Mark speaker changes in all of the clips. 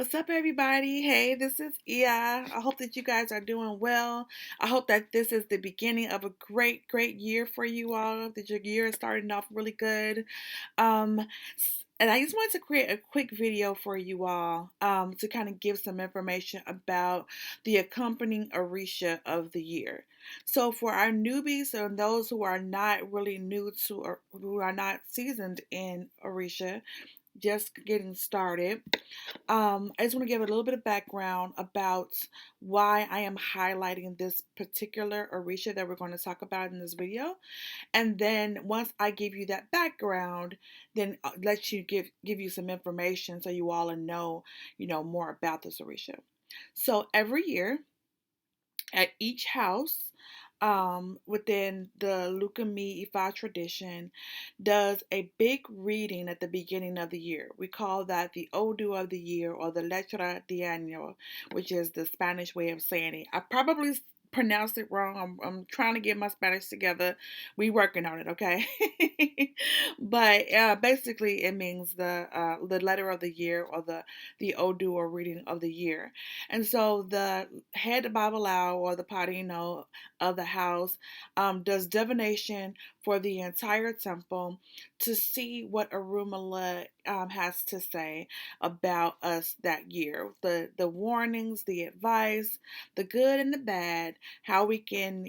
Speaker 1: What's up, everybody? Hey, this is Ia. I hope that you guys are doing well. I hope that this is the beginning of a great year for you all, that your year is starting off really good. Um, and I just wanted to create a quick video for you all to kind of give some information about the accompanying Orisha of the year. So, for our newbies and those who are not really new to or who are not seasoned in Orisha, just getting started. I just want to give a little bit of background about why I am highlighting this particular Orisha that we're going to talk about in this video. And then once I give you that background, then let you give you some information so you all know more about this Orisha. So every year at each house within the Lukumi Ifa tradition does a big reading at the beginning of the year. We call that the Odu of the year or the Letra de Año, which is the Spanish way of saying it. I probably pronounced it wrong. I'm trying to get my Spanish together. We working on it, okay? But basically it means the letter of the year or the Odu or reading of the year. And so the head Babalao or the Padrino of the house does divination for the entire temple to see what Arumala has to say about us that year. The warnings, the advice, the good and the bad, how we can,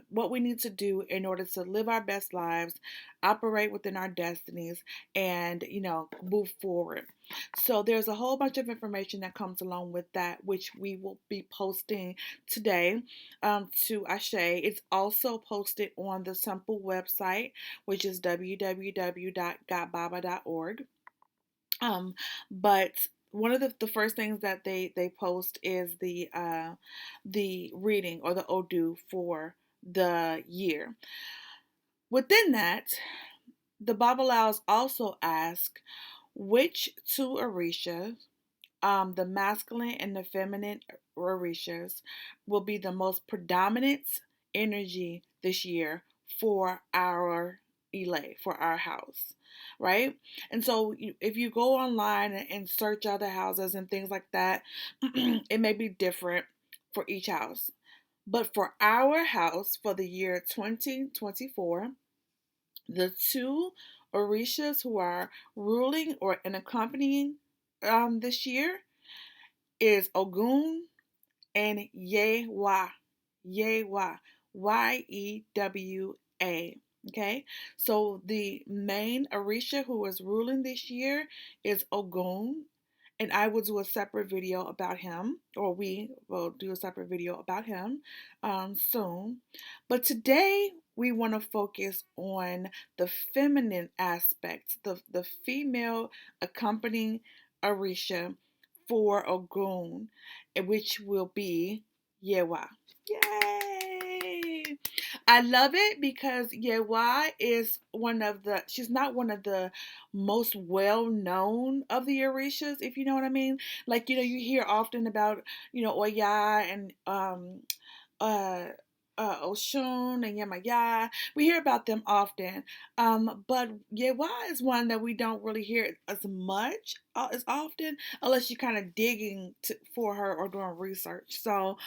Speaker 1: what we need to do in order to live our best lives, operate within our destinies, and, move forward. So there's a whole bunch of information that comes along with that, which we will be posting today to Ashe. It's also posted on the temple website, which is www.gotbaba.org. But one of the first things that they post is the reading or the Odu for the year. Within that, the Babalaos also ask which two Orishas, the masculine and the feminine Orishas, will be the most predominant energy this year for our Ile, for our house, right? And so if you go online and search other houses and things like that, it may be different for each house. But for our house for the year 2024, the two Orishas who are ruling or and accompanying this year is Ogun and Yewa. Yewa. Yewa. Okay, so the main Orisha who is ruling this year is Ogun, and I will do a separate video about him, or we will do a separate video about him soon. But today we want to focus on the feminine aspect, the female accompanying Orisha for Ogun, which will be Yewa. Yay! I love it because Yewa is she's not one of the most well known of the Orishas, if you know what I mean. Like, you hear often about, Oya and uh, Oshun and Yemaya. We hear about them often, but Yewa is one that we don't really hear as much as often, unless you're kind of digging for her or doing research. So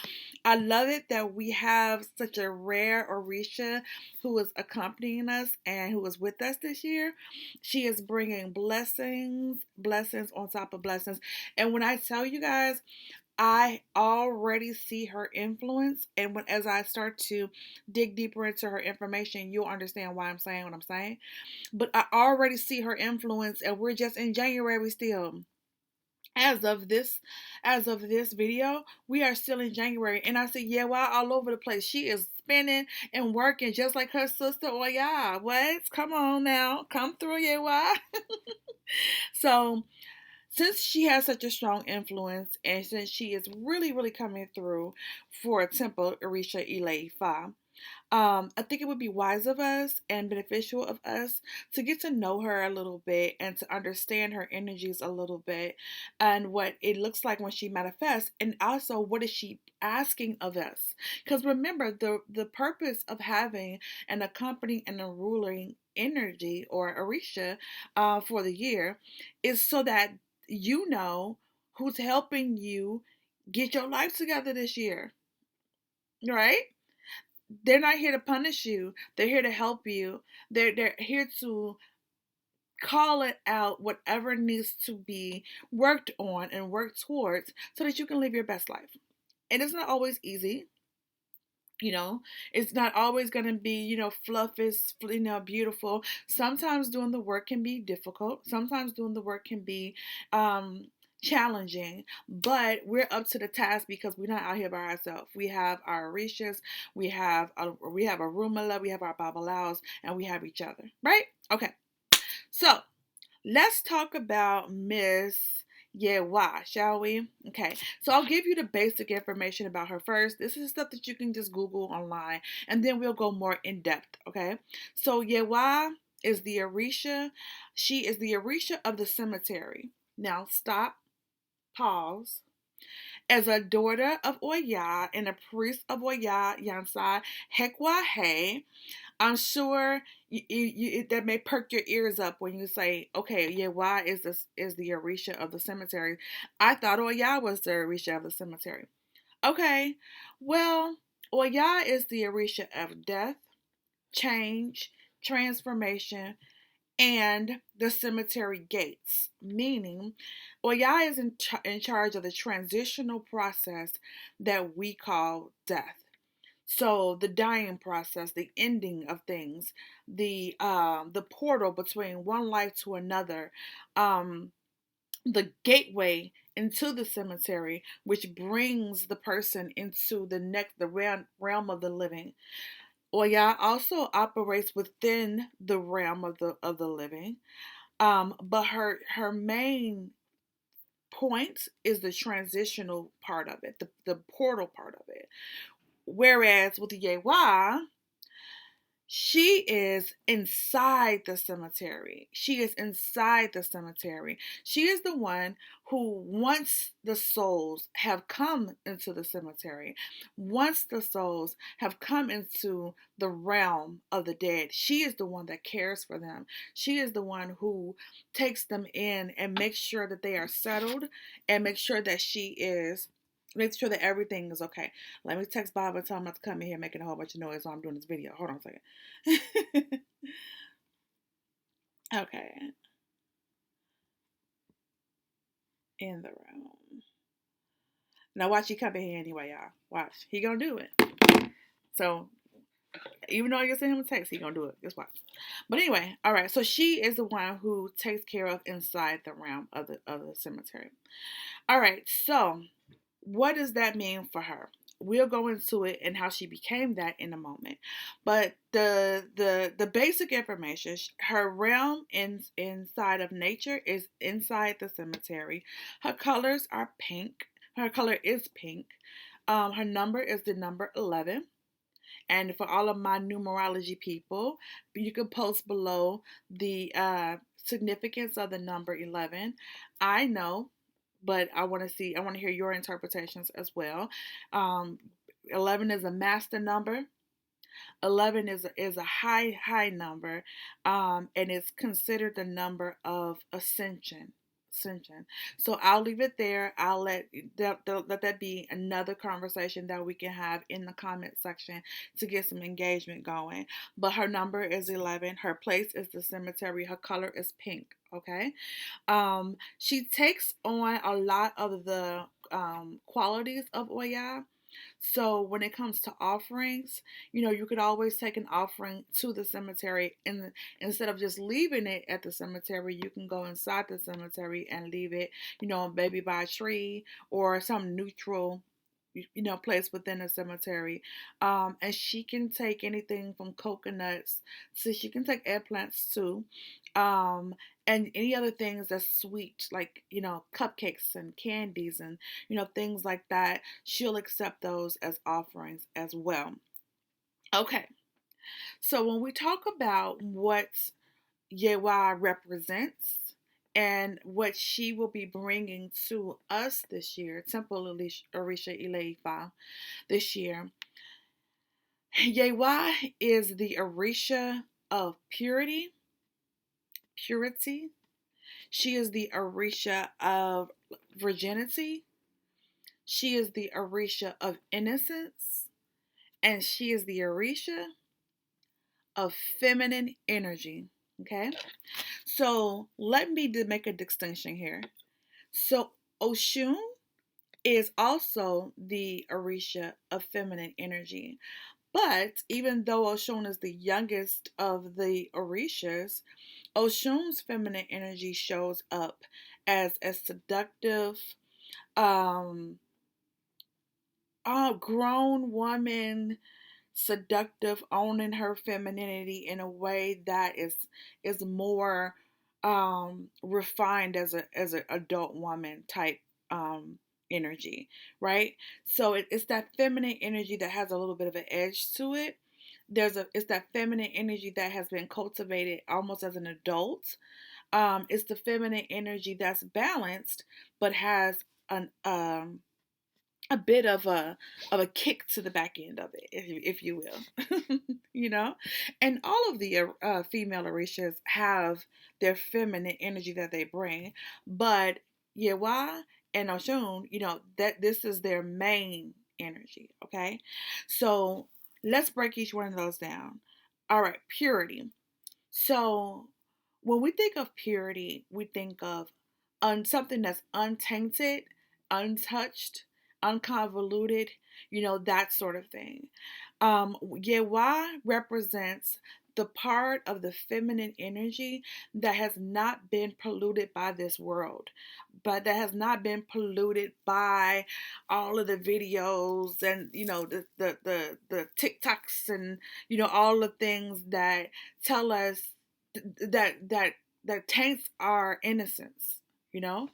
Speaker 1: I love it that we have such a rare Orisha who is accompanying us and who is with us this year. She is bringing blessings on top of blessings. And when I tell you guys, I already see her influence, and as I start to dig deeper into her information, you'll understand why I'm saying what I'm saying. But I already see her influence, and we're just in January still. As of this video, we are still in January, and I see Yewa all over the place. She is spinning and working just like her sister. Oh yeah, what? Come on now, come through, Yewa. So since she has such a strong influence and since she is really coming through for Temple Orisha Ileifa, I think it would be wise of us and beneficial of us to get to know her a little bit and to understand her energies a little bit and what it looks like when she manifests, and also what is she asking of us. Because remember, the purpose of having an accompanying and a ruling energy or Orisha for the year is so that you know who's helping you get your life together this year, right? They're not here to punish you. They're here to help you. They're here to call it out whatever needs to be worked on and worked towards so that you can live your best life. And it's not always easy. You know, it's not always going to be, fluff is, beautiful. Sometimes doing the work can be difficult. Sometimes doing the work can be challenging, but we're up to the task because we're not out here by ourselves. We have our Orishas, we have a Rumala, we have our Babalaos, and we have each other, right? Okay, so let's talk about Miss Yewa, shall we? Okay, so I'll give you the basic information about her first. This is stuff that you can just Google online, and then we'll go more in depth, okay? So Yewa is the Orisha. She is the Orisha of the cemetery. Now stop, pause. As a daughter of Oya and a priest of Oya Yansai Hekwahe, I'm sure that may perk your ears up when you say, "Okay, yeah, why is the Orisha of the cemetery?" I thought Oya was the Orisha of the cemetery. Okay, well, Oya is the Orisha of death, change, transformation, and the cemetery gates. Meaning, Oya is in charge of the transitional process that we call death. So the dying process, the ending of things, the portal between one life to another, um, the gateway into the cemetery, which brings the person into the realm of the living. Oya also operates within the realm of the living, but her main point is the transitional part of it, the portal part of it. Whereas with the Yewa, she is inside the cemetery. She is inside the cemetery. She is the one who, once the souls have come into the cemetery, once the souls have come into the realm of the dead, she is the one that cares for them. She is the one who takes them in and makes sure that they are settled and makes sure that everything is okay. Let me text Bob and tell him not to come in here making a whole bunch of noise while I'm doing this video. Hold on a second. Okay. In the room. Now watch he come in here anyway, y'all. Watch. He gonna do it. So even though you're sending him a text, he gonna do it. Just watch. But anyway, all right. So she is the one who takes care of inside the realm of the cemetery. All right. So what does that mean for her? We'll go into it and how she became that in a moment. But the basic information, her realm inside of nature is inside the cemetery. Her colors are pink. Her color is pink. Her number is the number 11. And for all of my numerology people, you can post below the significance of the number 11. I know, but I want to hear your interpretations as well. Um, 11 is a master number. 11 is a high number, and it's considered the number of ascension. So I'll leave it there. I'll let that be another conversation that we can have in the comment section to get some engagement going. But her number is 11. Her place is the cemetery. Her color is pink. Okay. She takes on a lot of the qualities of Oya. So when it comes to offerings, you could always take an offering to the cemetery, and instead of just leaving it at the cemetery, you can go inside the cemetery and leave it, maybe by a tree or some neutral place within the cemetery. And she can take anything from coconuts to she can take eggplants too. Um, and any other things that's sweet, like, cupcakes and candies and, things like that. She'll accept those as offerings as well. Okay. So when we talk about what Yewa represents and what she will be bringing to us this year, Temple Orisha Ileifa this year, Yewa is the Orisha of purity, She is the Orisha of virginity. She is the Orisha of innocence. And she is the Orisha of feminine energy. Okay? So let me make a distinction here. So Oshun is also the Orisha of feminine energy. But even though Oshun is the youngest of the Orishas, Oshun's feminine energy shows up as a seductive, um, grown woman, seductive, owning her femininity in a way that is more refined as an adult woman type um, energy, right? So it's that feminine energy that has a little bit of an edge to it. It's that feminine energy that has been cultivated almost as an adult. It's the feminine energy that's balanced but has an a bit of a kick to the back end of it, if you will, you know. And all of the female Orishas have their feminine energy that they bring, but Yewa and Oshun, that this is their main energy. Okay, so let's break each one of those down. All right, purity. So when we think of purity, we think of something that's untainted, untouched, unconvoluted, that sort of thing. Yewa represents the part of the feminine energy that has not been polluted by this world, but that has not been polluted by all of the videos and the TikToks and all the things that tell us that taints our innocence, you know.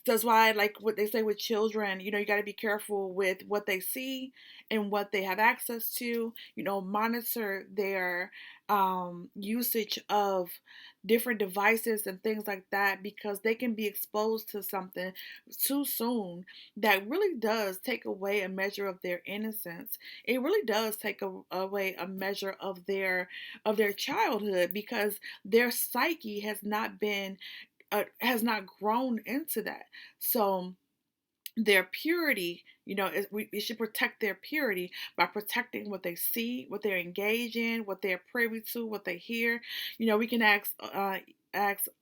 Speaker 1: That's why, like what they say with children, you got to be careful with what they see and what they have access to. Monitor their usage of different devices and things like that, because they can be exposed to something too soon that really does take away a measure of their innocence. It really does take away a measure of their childhood, because their psyche has not grown into that. So their purity, we should protect their purity by protecting what they see, what they're engaged in, what they're privy to, what they hear. We can ask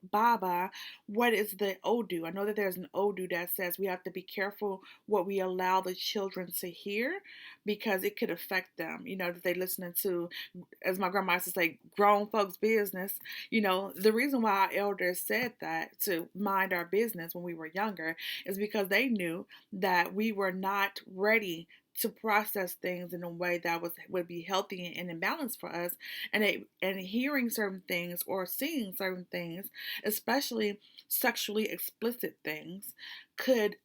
Speaker 1: Baba, what is the Odu? I know that there's an Odu that says we have to be careful what we allow the children to hear, because it could affect them. That they listening to, as my grandma used to say, grown folks' business. The reason why our elders said that, to mind our business when we were younger, is because they knew that we were not ready to process things in a way that would be healthy and in balance for us, and hearing certain things or seeing certain things, especially sexually explicit things, could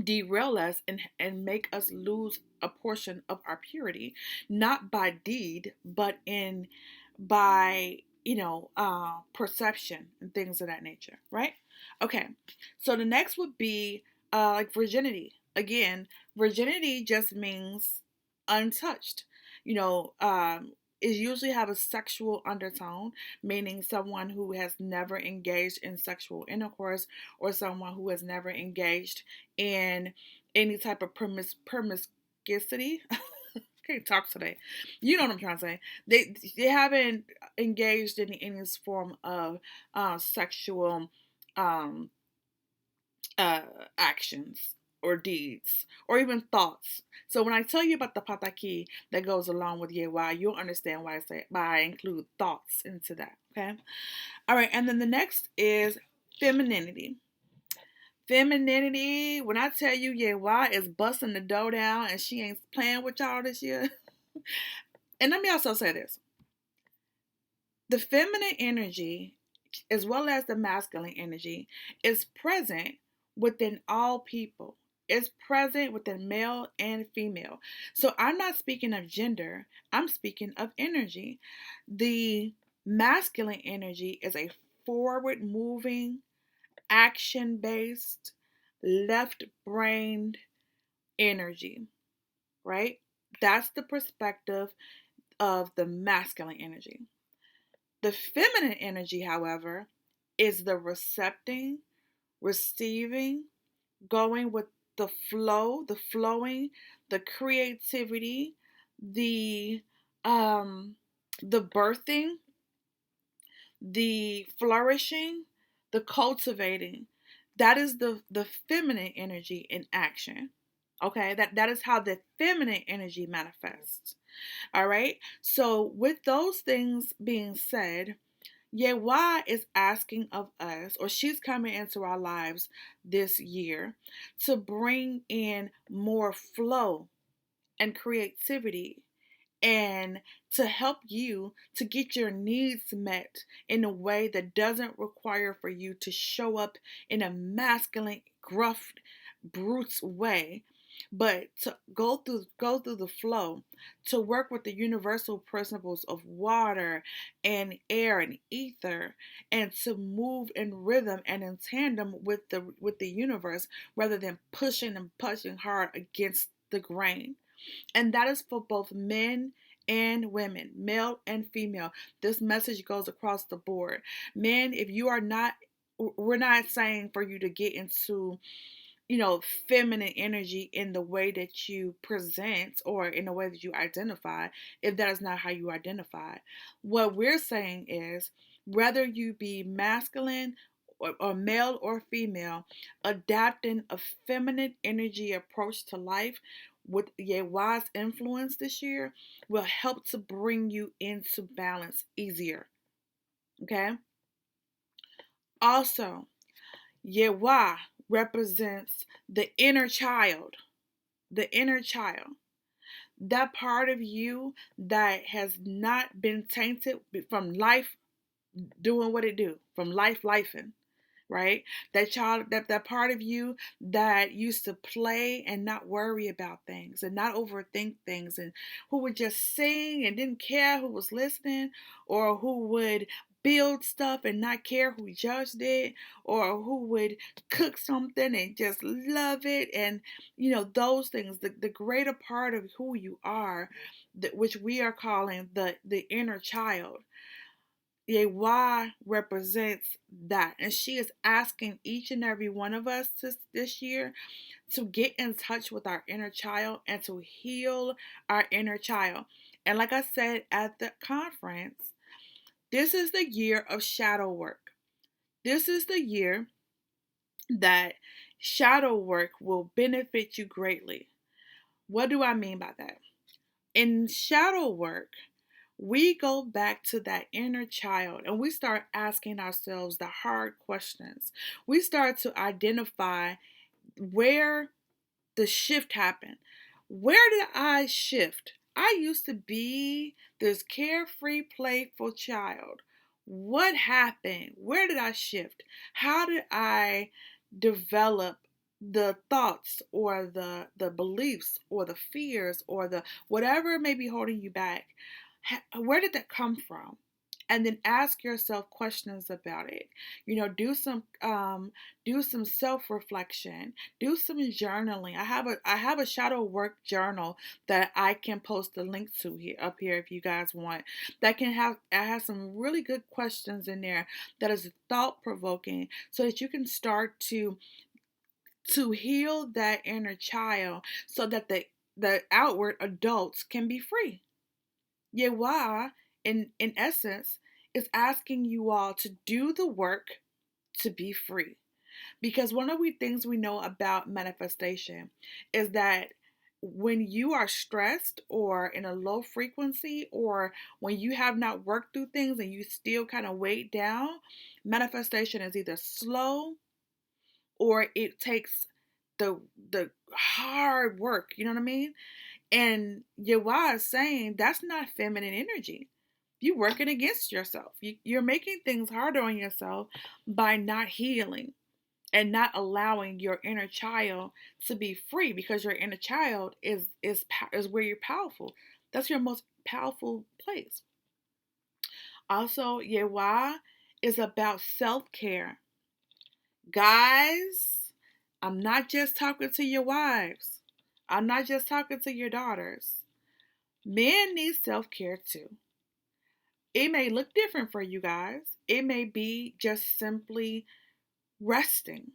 Speaker 1: derail us and make us lose a portion of our purity, not by deed, but in by perception and things of that nature, right? Okay, so the next would be like virginity. Again, virginity just means untouched. you know um it usually have a sexual undertone, meaning someone who has never engaged in sexual intercourse, or someone who has never engaged in any type of promiscuity. Can't talk today. You know what I'm trying to say. They haven't engaged in any form of sexual um, uh, actions or deeds or even thoughts. So when I tell you about the pataki that goes along with Yewa, you'll understand why I include thoughts into that. Okay. All right. And then the next is femininity. Femininity. When I tell you Yewa is busting the dough down and she ain't playing with y'all this year. And let me also say this: the feminine energy, as well as the masculine energy, is present within all people. It's present within male and female. So I'm not speaking of gender, I'm speaking of energy. The masculine energy is a forward moving, action based, left brained energy, right? That's the perspective of the masculine energy. The feminine energy, however, is the recepting, receiving, going with the flow, the flowing, the creativity, the um the birthing, the flourishing, the cultivating. That is the feminine energy in action. Okay? That is how the feminine energy manifests. All right? So with those things being said, Yewa is asking of us, or she's coming into our lives this year to bring in more flow and creativity and to help you to get your needs met in a way that doesn't require for you to show up in a masculine, gruff, brute way, but to go through the flow, to work with the universal principles of water and air and ether, and to move in rhythm and in tandem with the universe rather than pushing and pushing hard against the grain. And that is for both men and women, male and female. This message goes across the board. Men, if you are not, we're not saying for you to get into, feminine energy in the way that you present or in the way that you identify, if that is not how you identify. What we're saying is whether you be masculine or male or female, adapting a feminine energy approach to life with Yewa's influence this year will help to bring you into balance easier. Okay? Also, Yewa represents the inner child. The inner child. That part of you that has not been tainted from life doing what it do, from life lifing, right? That child, that part of you that used to play and not worry about things and not overthink things, and who would just sing and didn't care who was listening, or who would build stuff and not care who judged it, or who would cook something and just love it, and those things, the greater part of who you are, which we are calling the inner child. Yewa represents that. And she is asking each and every one of us this year to get in touch with our inner child and to heal our inner child. And like I said at the conference, this is the year of shadow work. This is the year that shadow work will benefit you greatly. What do I mean by that? In shadow work, we go back to that inner child and we start asking ourselves the hard questions. We start to identify where the shift happened. Where did I shift? I used to be this carefree, playful child. What happened? Where did I shift? How did I develop the thoughts or the beliefs or the fears or the whatever may be holding you back? Where did that come from? And then ask yourself questions about it. Do some self-reflection, do some journaling. I have a shadow work journal that I can post a link to here up here if you guys want. That can have I have some really good questions in there that is thought provoking, so that you can start to heal that inner child, so that the outward adults can be free. Yewa, in essence, is asking you all to do the work to be free. Because one of the things we know about manifestation is that when you are stressed or in a low frequency, or when you have not worked through things and you still kind of weighed down, manifestation is either slow or it takes the hard work. You know what I mean? And Yewa is saying that's not feminine energy. You're working against yourself. You're making things harder on yourself by not healing and not allowing your inner child to be free, because your inner child is where you're powerful. That's your most powerful place. Also, Yewa is about self-care. Guys, I'm not just talking to your wives. I'm not just talking to your daughters. Men need self-care too. It may look different for you guys. It may be just simply resting,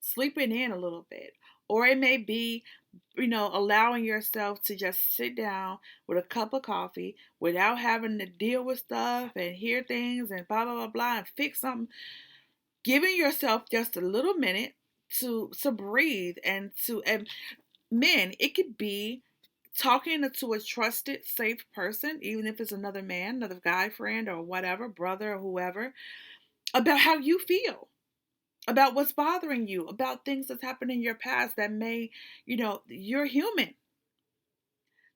Speaker 1: sleeping in a little bit. Or it may be, allowing yourself to just sit down with a cup of coffee without having to deal with stuff and hear things and blah, blah, blah, blah, and fix something. Giving yourself just a little minute to breathe and men, it could be talking to a trusted, safe person, even if it's another man, another guy friend or whatever, brother or whoever, about how you feel, about what's bothering you, about things that's happened in your past that may, you're human.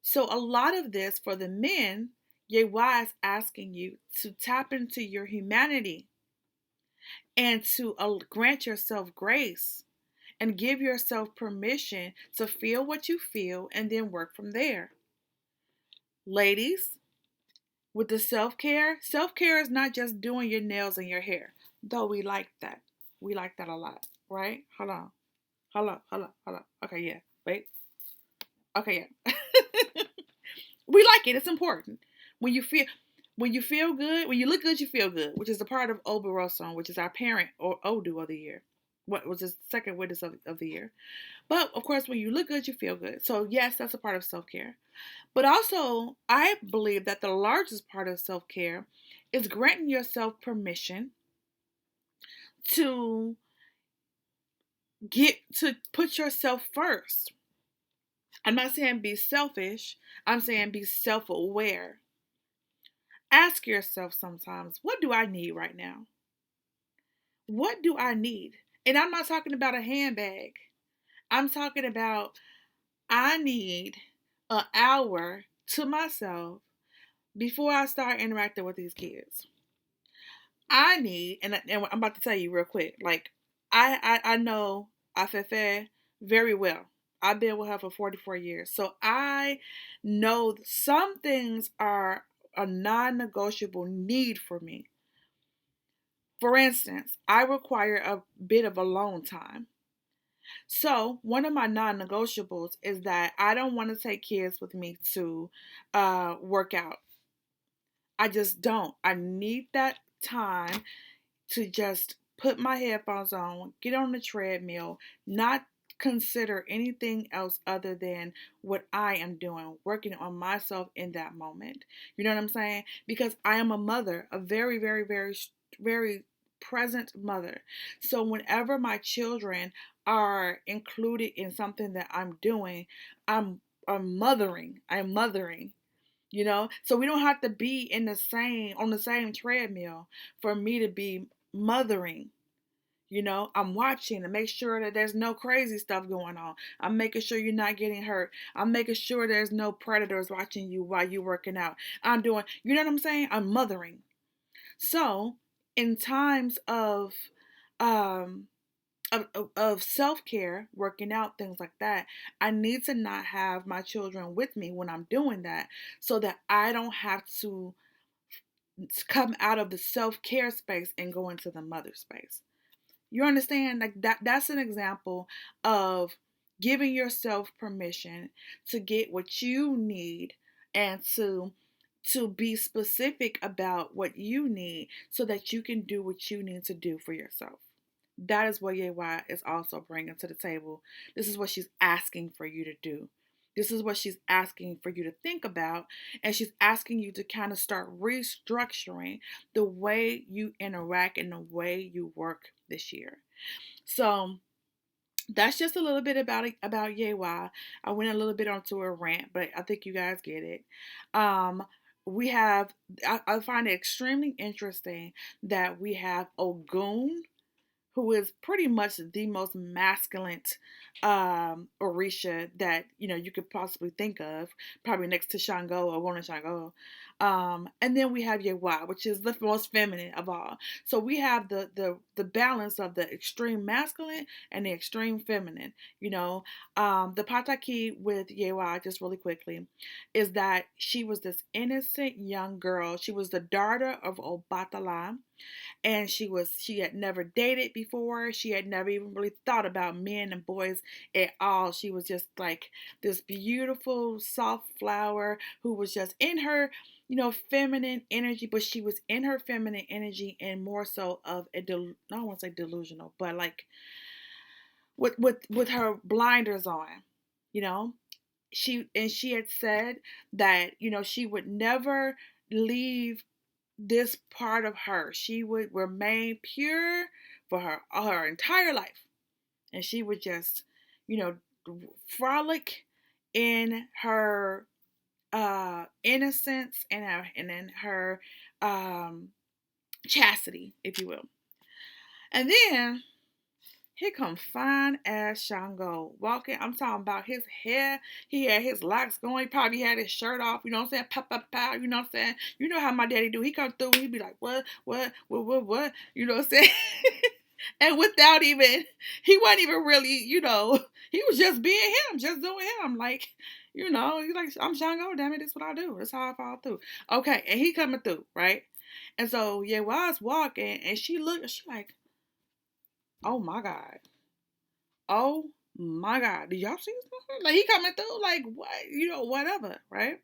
Speaker 1: So a lot of this for the men, Yewá is asking you to tap into your humanity and to grant yourself grace and give yourself permission to feel what you feel and then work from there. Ladies, with the self care is not just doing your nails and your hair, though we like that. We like that a lot, right? Hold on. Hold on. Okay, yeah. Wait. Okay, yeah. We like it. It's important. When you feel when you feel good, when you look good, you feel good, which is a part of Oberoson, which is our parent or Odu of the year. What was the second witness of the year? But of course, when you look good, you feel good. So yes, that's a part of self care. But also, I believe that the largest part of self care is granting yourself permission to to put yourself first. I'm not saying be selfish. I'm saying be self aware. Ask yourself sometimes, what do I need right now? What do I need? And I'm not talking about a handbag. I'm talking about I need an hour to myself before I start interacting with these kids. I need, and I'm about to tell you real quick, like, I know Afefe very well. I've been with her for 44 years. So I know some things are a non negotiable need for me. For instance, I require a bit of alone time. So, one of my non negotiables is that I don't want to take kids with me to work out. I just don't. I need that time to just put my headphones on, get on the treadmill, not consider anything else other than what I am doing, working on myself in that moment. You know what I'm saying? Because I am a mother, a very, very, very, very present mother. So whenever my children are included in something that I'm doing, I'm mothering. I'm mothering. So we don't have to be on the same treadmill for me to be mothering. I'm watching to make sure that there's no crazy stuff going on. I'm making sure you're not getting hurt. I'm making sure there's no predators watching you while you're working out. I'm doing, you know what I'm saying? I'm mothering. So in times um of self-care, working out, things like that, I need to not have my children with me when I'm doing that so that I don't have to come out of the self-care space and go into the mother space. You understand? Like that's an example of giving yourself permission to get what you need and to be specific about what you need so that you can do what you need to do for yourself. That is what Yewa is also bringing to the table. This is what she's asking for you to do. This is what she's asking for you to think about. And she's asking you to kind of start restructuring the way you interact and the way you work this year. So that's just a little bit about Yewa. I went a little bit onto a rant, but I think you guys get it. Um, we have I find it extremely interesting that we have Ogun, who is pretty much the most masculine Orisha that you could possibly think of, probably next to Shango or one of Shango. And then we have Yewá, which is the most feminine of all. So we have the balance of the extreme masculine and the extreme feminine. The pataki with Yewá, just really quickly, is that she was this innocent young girl. She was the daughter of Obatala, and she had never dated before. She had never even really thought about men and boys at all. She was just like this beautiful soft flower who was just in her feminine energy, but she was in her feminine energy and more so of I don't want to say delusional, but like with her blinders on, you know. She had said that, she would never leave this part of her. She would remain pure for her entire life. And she would just, you know, frolic in her innocence and in her um, chastity, if you will. And then here come fine ass Shango walking. I'm talking about his hair. He had his locks going. He probably had his shirt off. You know what I'm saying? Pop, pop, pop. You know what I'm saying? You know how my daddy do. He come through. He be like, what? You know what I'm saying? And without even, he wasn't even really, he was just being him, just doing him. Like, he's like, I'm Shango. Damn it, this is what I do. That's how I fall through. Okay, and he coming through, right? And so Yewa's walking, and she like, oh my God. Oh my God. Did y'all see this? Like he coming through, like what, whatever, right?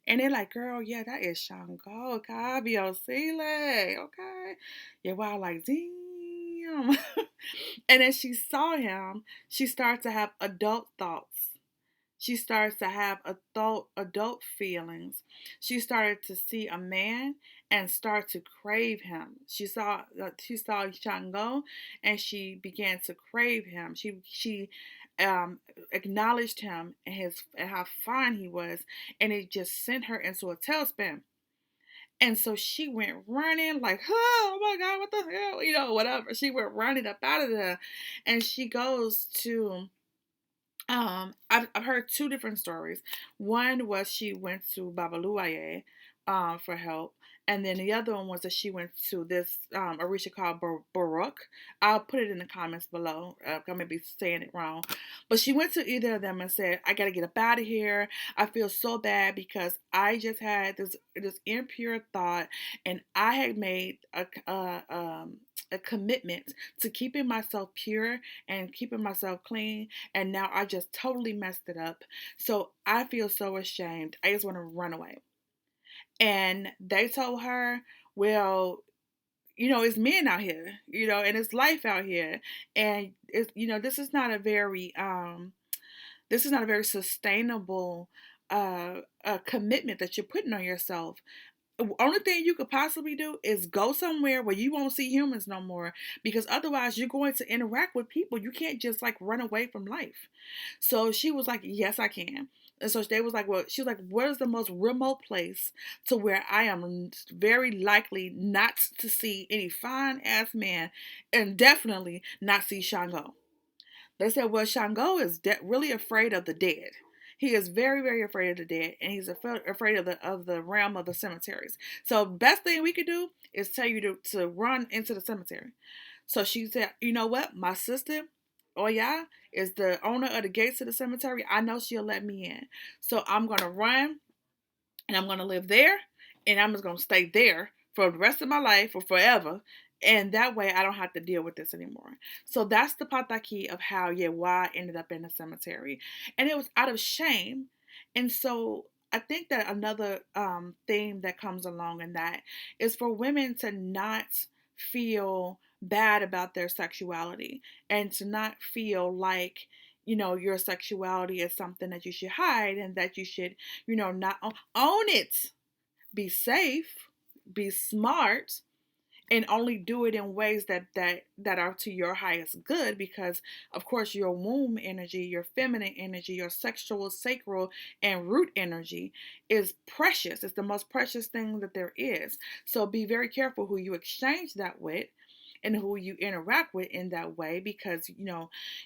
Speaker 1: And they're like, girl, yeah, that is Shango, Cabio, Sile, okay? Yeah, wow, like, damn. And then she saw him, she started to have adult thoughts. She starts to have adult feelings. She started to see a man and start to crave him. She saw Shango and she began to crave him. She acknowledged him and how fine he was, and it just sent her into a tailspin. And so she went running like, oh my God, what the hell, whatever. She went running up out of there, and she goes to I've heard two different stories. One was she went to Babaluaye for help. And then the other one was that she went to this Orisha called Baruch. I'll put it in the comments below. I may be saying it wrong. But she went to either of them and said, I got to get up out of here. I feel so bad because I just had this impure thought, and I had made a commitment to keeping myself pure and keeping myself clean, and now I just totally messed it up. So I feel so ashamed. I just want to run away. And they told her, well, it's men out here, and it's life out here. And it's, this is not a very sustainable commitment that you're putting on yourself. Only thing you could possibly do is go somewhere where you won't see humans no more, because otherwise you're going to interact with people. You can't just like run away from life. So she was like, yes, I can. And so they was like, well, she was like, what is the most remote place to where I am very likely not to see any fine ass man, and definitely not see Shango? They said, well, Shango is really afraid of the dead. He is very, very afraid of the dead, and he's afraid of the realm of the cemeteries. So, best thing we could do is tell you to run into the cemetery. So she said, you know what? My sister, Oya, is the owner of the gates of the cemetery. I know she'll let me in. So I'm gonna run, and I'm gonna live there, and I'm just gonna stay there for the rest of my life or forever. And that way I don't have to deal with this anymore. So that's the pataki of how Yewá ended up in the cemetery. And it was out of shame. And so I think that another theme that comes along in that is for women to not feel bad about their sexuality, and to not feel like, your sexuality is something that you should hide, and that you should, not own it. Be safe, be smart, and only do it in ways that are to your highest good, because of course your womb energy, your feminine energy, your sexual, sacral, and root energy is precious. It's the most precious thing that there is. So be very careful who you exchange that with and who you interact with in that way, because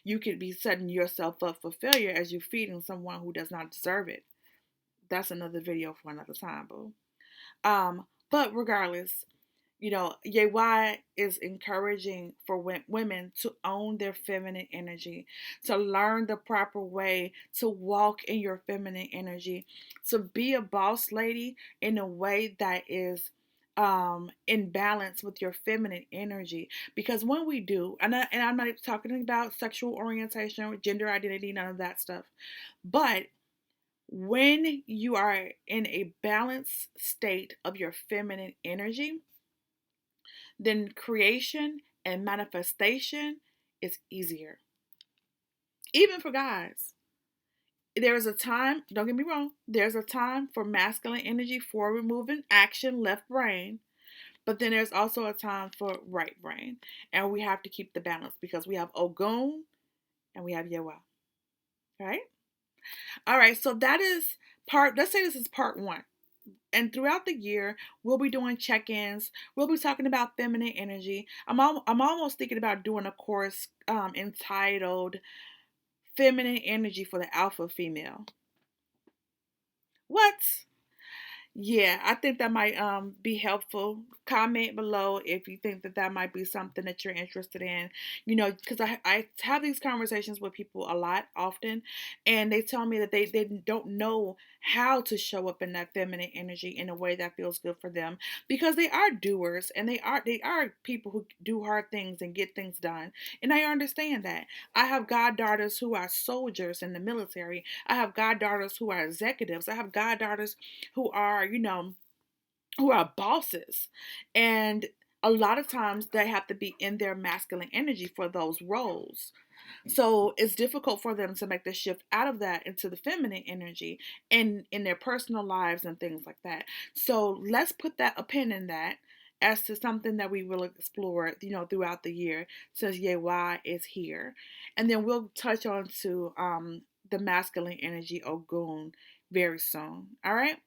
Speaker 1: you could be setting yourself up for failure as you're feeding someone who does not deserve it. That's another video for another time, boo. But regardless, Yewá is encouraging for women to own their feminine energy, to learn the proper way to walk in your feminine energy, to be a boss lady in a way that is in balance with your feminine energy. Because when we do, and I'm not talking about sexual orientation or gender identity, none of that stuff, but When you are in a balanced state of your feminine energy, then creation and manifestation is easier. Even for guys. There is a time, don't get me wrong, there's a time for masculine energy for removing action, left brain, but then there's also a time for right brain. And we have to keep the balance because we have Ogun and we have Yewa. Right? All right, so that is let's say this is part one. And throughout the year, we'll be doing check-ins. We'll be talking about feminine energy. I'm almost thinking about doing a course entitled "Feminine Energy for the Alpha Female." What? Yeah, I think that might be helpful. Comment below if you think that that might be something that you're interested in. You know, because I have these conversations with people a lot often, and they tell me that they don't know how to show up in that feminine energy in a way that feels good for them because they are doers and they are people who do hard things and get things done. And I understand that. I have goddaughters who are soldiers in the military. I have goddaughters who are executives. I have goddaughters who are, who are bosses. And a lot of times they have to be in their masculine energy for those roles. So it's difficult for them to make the shift out of that into the feminine energy in their personal lives and things like that. So let's put that a pin in that as to something that we will explore, throughout the year since Yewá is here. And then we'll touch on to the masculine energy Ogun very soon. All right?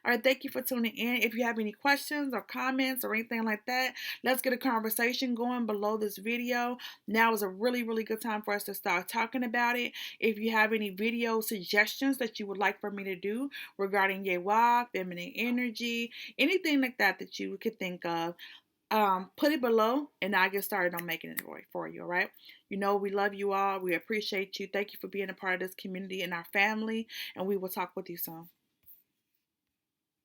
Speaker 1: All right, thank you for tuning in. If you have any questions or comments or anything like that, let's get a conversation going below this video. Now is a really, really good time for us to start talking about it. If you have any video suggestions that you would like for me to do regarding Yewa, feminine energy, anything like that that you could think of, put it below and I'll get started on making it for you, all right? We love you all. We appreciate you. Thank you for being a part of this community and our family, and we will talk with you soon.